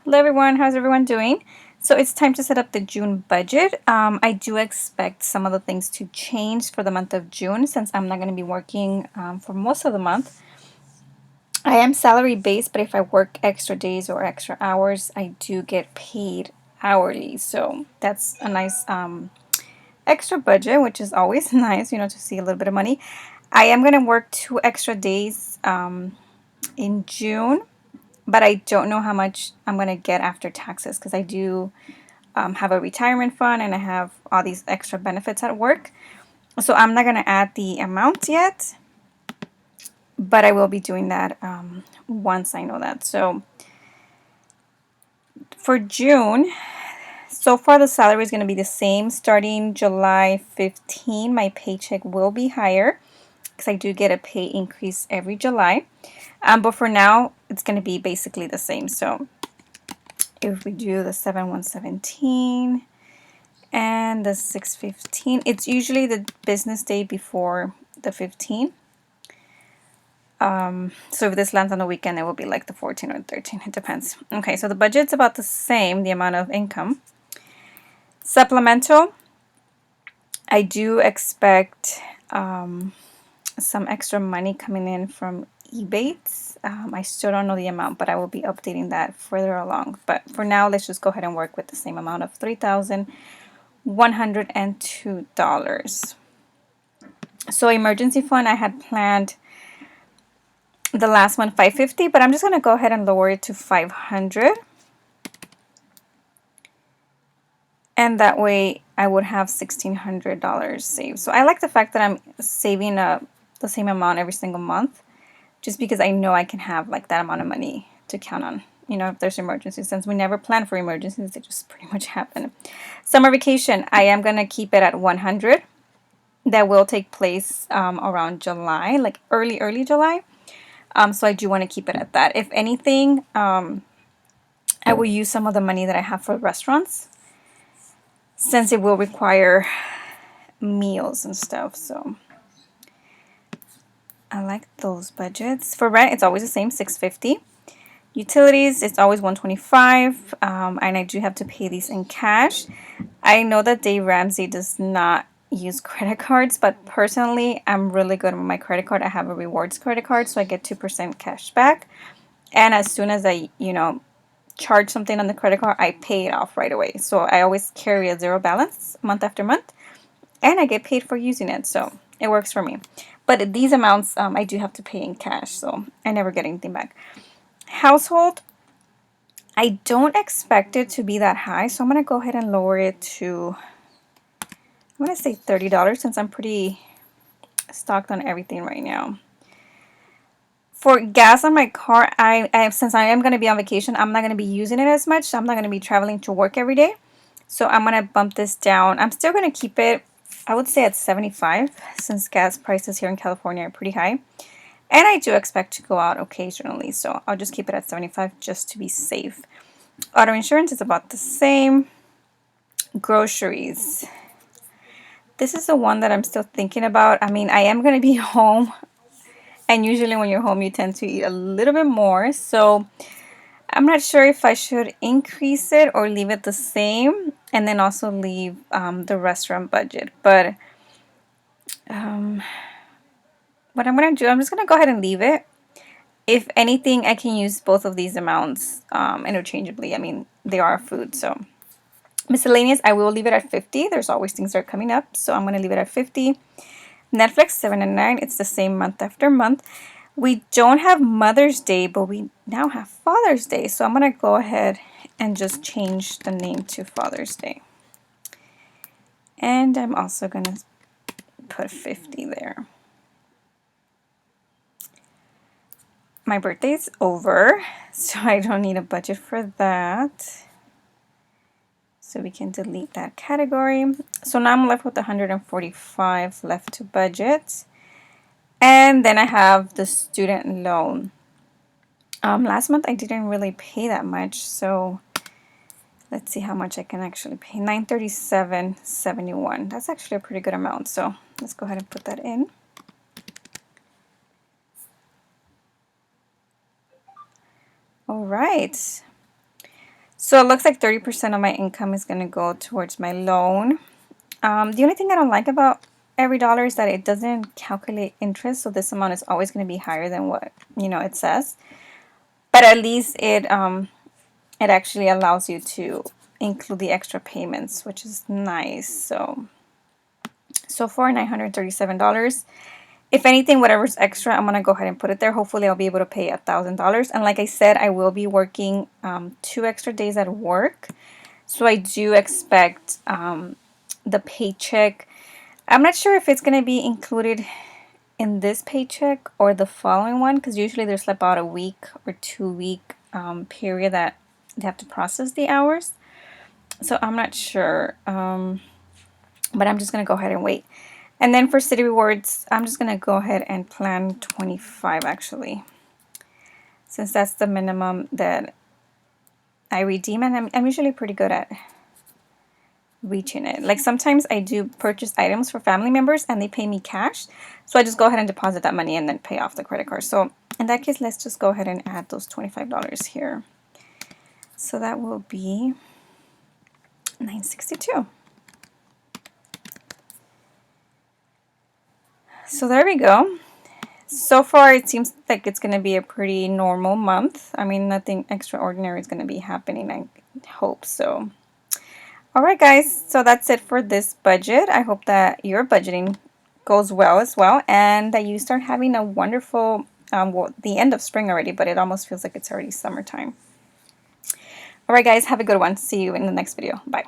Hello everyone, how's everyone doing? So it's time to set up the June budget. I do expect some of the things to change for the month of June since I'm not going to be working for most of the month. I am salary based, but if I work extra days or extra hours, I do get paid hourly. So that's a nice extra budget, which is always nice, to see a little bit of money. I am going to work 2 extra days in June, but I don't know how much I'm going to get after taxes because I do have a retirement fund and I have all these extra benefits at work. So I'm not going to add the amount yet, but I will be doing that once I know that. So for June, so far the salary is going to be the same. Starting July 15, my paycheck will be higher because I do get a pay increase every July. But for now, it's going to be basically the same. So if we do the 7117 and the 615, it's usually the business day before the 15. So if this lands on the weekend, it will be like the 14 or 13. It depends. Okay, so the budget's about the same, the amount of income. Supplemental, I do expect some extra money coming in from Ebates. I still don't know the amount, but I will be updating that further along. But for now, let's just go ahead and work with the same amount of $3,102. So emergency fund, I had planned the last one 550, but I'm just going to go ahead and lower it to 500. And that way I would have $1,600 saved. So I like the fact that I'm saving the same amount every single month, just because I know I can have like that amount of money to count on, if there's emergencies. Since we never plan for emergencies, they just pretty much happen. Summer vacation, I am going to keep it at 100. That will take place around July, like early July. So I do want to keep it at that. If anything, I will use some of the money that I have for restaurants since it will require meals and stuff. So I like those budgets. For rent, it's always the same, $650. Utilities, it's always $125, and I do have to pay these in cash. I know that Dave Ramsey does not use credit cards, but personally, I'm really good with my credit card. I have a rewards credit card, so I get 2% cash back. And as soon as I, charge something on the credit card, I pay it off right away. So I always carry a zero balance month after month, and I get paid for using it. So it works for me. But these amounts, I do have to pay in cash, so I never get anything back. Household, I don't expect it to be that high, so I'm going to go ahead and lower it to, I'm going to say $30 since I'm pretty stocked on everything right now. For gas on my car, since I am going to be on vacation, I'm not going to be using it as much. So I'm not going to be traveling to work every day. So I'm going to bump this down. I'm still going to keep it, I would say, at 75 since gas prices here in California are pretty high. And I do expect to go out occasionally, so I'll just keep it at 75 just to be safe. Auto insurance is about the same. Groceries. This is the one that I'm still thinking about. I mean, I am going to be home, and usually when you're home, you tend to eat a little bit more. So I'm not sure if I should increase it or leave it the same, and then also leave the restaurant budget. But what I'm going to do, I'm just going to go ahead and leave it. If anything, I can use both of these amounts interchangeably. I mean, they are food, so. Miscellaneous, I will leave it at 50. There's always things that are coming up, so I'm going to leave it at 50. Netflix, $7.99. It's the same month after month. We don't have Mother's Day, but we now have Father's Day, so I'm going to go ahead and just change the name to Father's Day. And I'm also going to put 50 there. My birthday's over, so I don't need a budget for that. So we can delete that category. So now I'm left with 145 left to budget. And then I have the student loan. Last month I didn't really pay that much, so let's see how much I can actually pay. $937.71. That's actually a pretty good amount, so let's go ahead and put that in. All right. So it looks like 30% of my income is going to go towards my loan. The only thing I don't like about Everydollar is that it doesn't calculate interest, so this amount is always going to be higher than what it says. But at least it actually allows you to include the extra payments, which is nice. So far $937. If anything, whatever's extra, I'm gonna go ahead and put it there. Hopefully I'll be able to pay $1,000. And like I said, I will be working 2 extra days at work. So I do expect the paycheck. I'm not sure if it's gonna be included in this paycheck or the following one, because usually there's about a week or 2 week period that they have to process the hours. So I'm not sure, but I'm just gonna go ahead and wait. And then for City Rewards, I'm just gonna go ahead and plan 25 actually, since that's the minimum that I redeem, and I'm usually pretty good at reaching it. Like sometimes I do purchase items for family members and they pay me cash, so I just go ahead and deposit that money and then pay off the credit card. So in that case, let's just go ahead and add those $25 here. So that will be $962. So there we go. So far it seems like it's going to be a pretty normal month. I mean, nothing extraordinary is going to be happening, I hope so. Alright guys, so that's it for this budget. I hope that your budgeting goes well as well, and that you start having a wonderful, well, the end of spring already, but it almost feels like it's already summertime. Alright guys, have a good one. See you in the next video. Bye.